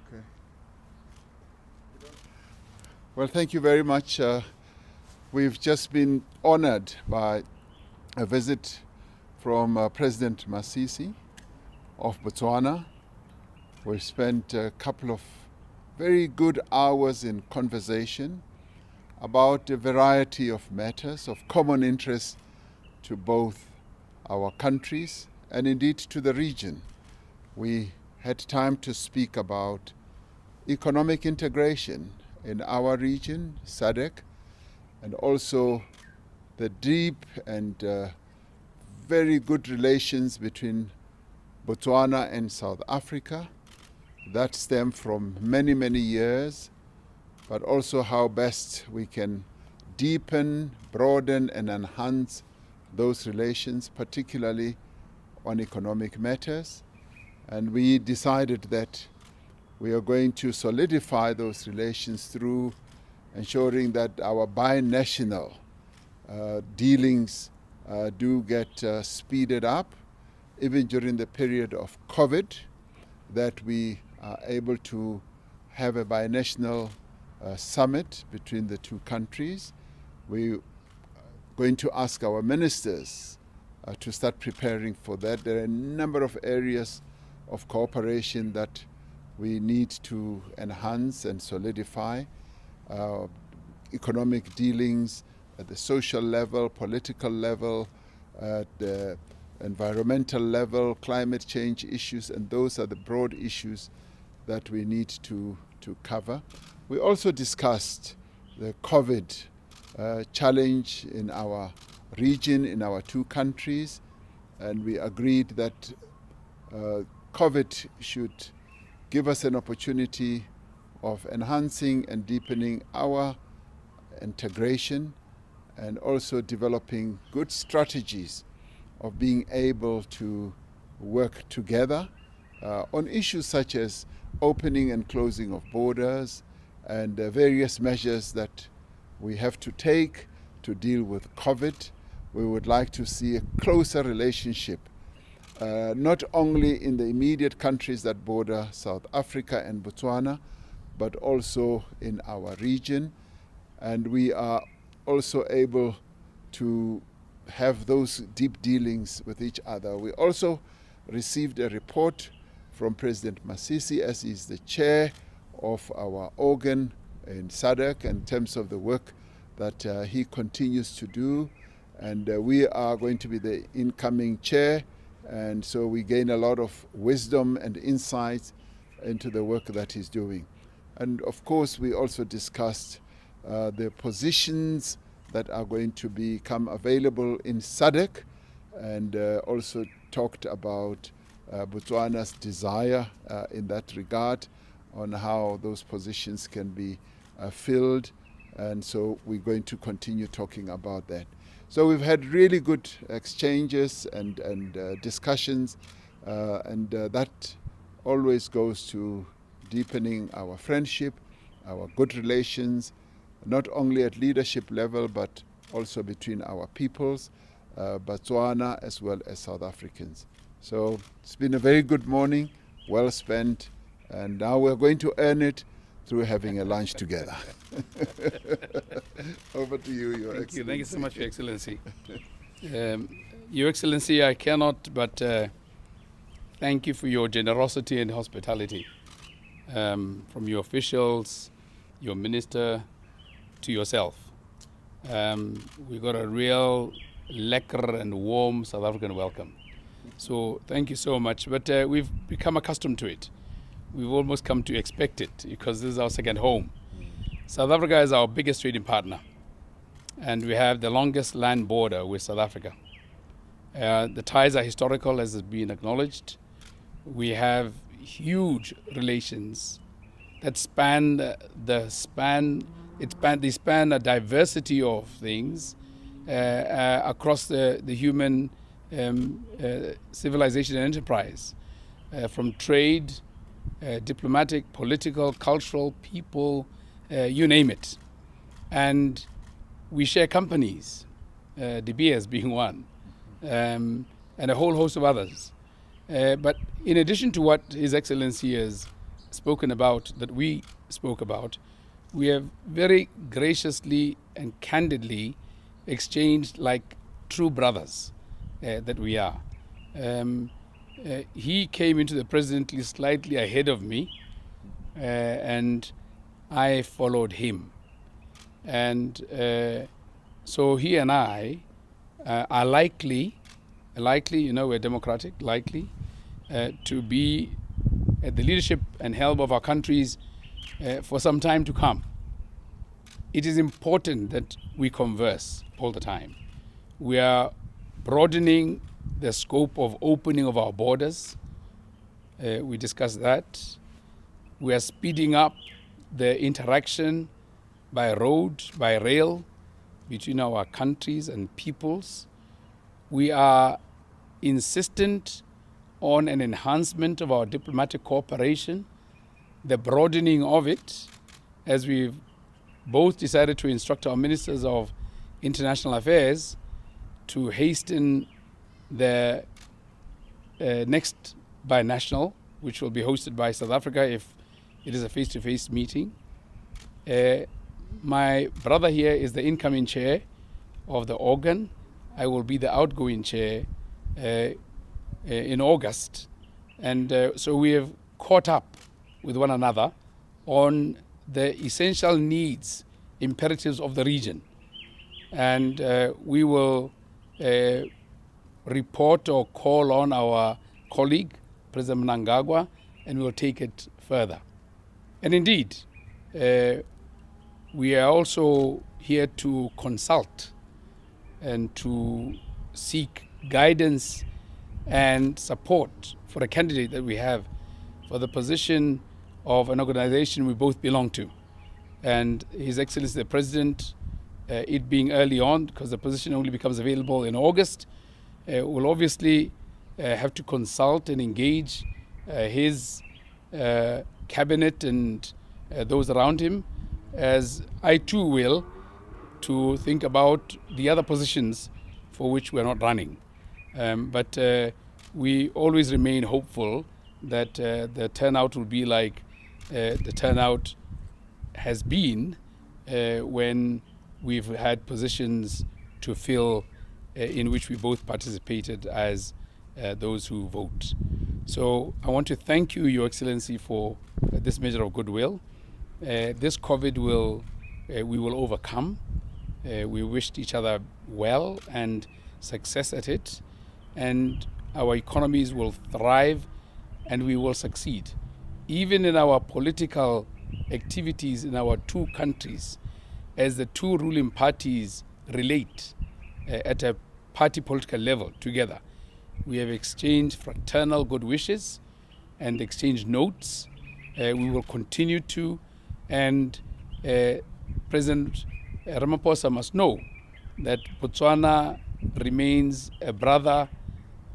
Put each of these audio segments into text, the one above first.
Okay. Well, thank you very much. We've just been honored by a visit from President Masisi of Botswana. We've spent a couple of very good hours in conversation about a variety of matters of common interest to both our countries and indeed to the region. We had time to speak about economic integration in our region, SADC, and also the deep and very good relations between Botswana and South Africa that stem from many, many years, but also how best we can deepen, broaden, and enhance those relations, particularly on economic matters. And we decided that we are going to solidify those relations through ensuring that our binational dealings do get speeded up, even during the period of COVID, that we are able to have a binational summit between the two countries. We're going to ask our ministers to start preparing for that. There are a number of areas of cooperation that we need to enhance and solidify. Economic dealings at the social level, political level, at the environmental level, climate change issues, and those are the broad issues that we need to cover. We also discussed the COVID challenge in our region, in our two countries, and we agreed that COVID should give us an opportunity of enhancing and deepening our integration and also developing good strategies of being able to work together on issues such as opening and closing of borders and various measures that we have to take to deal with COVID. We would like to see a closer relationship, not only in the immediate countries that border South Africa and Botswana, but also in our region. And we are also able to have those deep dealings with each other. We also received a report from President Masisi, as he's the chair of our organ in SADC, in terms of the work that he continues to do. And we are going to be the incoming chair, and so we gain a lot of wisdom and insight into the work that he's doing. And of course, we also discussed the positions that are going to become available in SADC, and also talked about Botswana's desire in that regard on how those positions can be filled. And so we're going to continue talking about that. So we've had really good exchanges and discussions, and that always goes to deepening our friendship, our good relations, not only at leadership level, but also between our peoples, Botswana as well as South Africans. So it's been a very good morning, well spent, and now we're going to earn it through having a lunch together. Over to you, Your Excellency. Thank you so much, Your Excellency. Your Excellency, I cannot but thank you for your generosity and hospitality. From your officials, your minister, to yourself. We got a real lekker and warm South African welcome. So thank you so much. But we've become accustomed to it. We've almost come to expect it because this is our second home. South Africa is our biggest trading partner, and we have the longest land border with South Africa. The ties are historical, as has been acknowledged. We have huge relations that span a diversity of things across the human civilization and enterprise, from trade, diplomatic, political, cultural, people, you name it. And we share companies, De Beers being one, and a whole host of others. But in addition to what His Excellency has spoken about, that we spoke about, we have very graciously and candidly exchanged like true brothers that we are. He came into the presidency slightly ahead of me, and I followed him. And so he and I are likely, we're democratic, likely to be at the leadership and helm of our countries for some time to come. It is important that we converse all the time. We are broadening the scope of opening of our borders. We discussed that. We are speeding up the interaction by road, by rail, between our countries and peoples. We are insistent on an enhancement of our diplomatic cooperation, the broadening of it, as we've both decided to instruct our ministers of international affairs to hasten the next binational, which will be hosted by South Africa if it is a face-to-face meeting. My brother here is the incoming chair of the organ. I will be the outgoing chair in August. And so we have caught up with one another on the essential needs, imperatives of the region. And we will report or call on our colleague, President Mnangagwa, and we'll take it further. And indeed, we are also here to consult and to seek guidance and support for a candidate that we have for the position of an organization we both belong to. And His Excellency the President, it being early on, because the position only becomes available in August, will obviously have to consult and engage his cabinet and those around him, as I too will, to think about the other positions for which we're not running. But we always remain hopeful that the turnout will be like the turnout has been when we've had positions to fill in which we both participated as those who vote. So I want to thank you, Your Excellency, for this measure of goodwill. This COVID we will overcome. We wished each other well and success at it, and our economies will thrive and we will succeed. Even in our political activities in our two countries, as the two ruling parties relate at a party political level together, we have exchanged fraternal good wishes and exchanged notes. We will continue to, and President Ramaphosa must know that Botswana remains a brother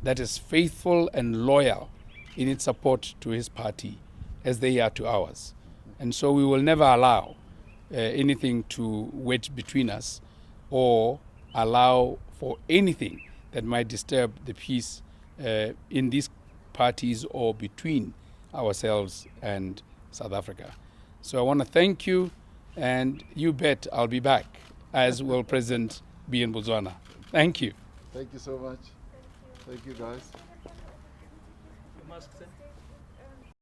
that is faithful and loyal in its support to his party, as they are to ours. And so we will never allow anything to wedge between us or allow for anything that might disturb the peace in these parties or between ourselves and South Africa. So I want to thank you, and you bet I'll be back, as will President be in Botswana. Thank you. Thank you so much. Thank you, guys. Masks,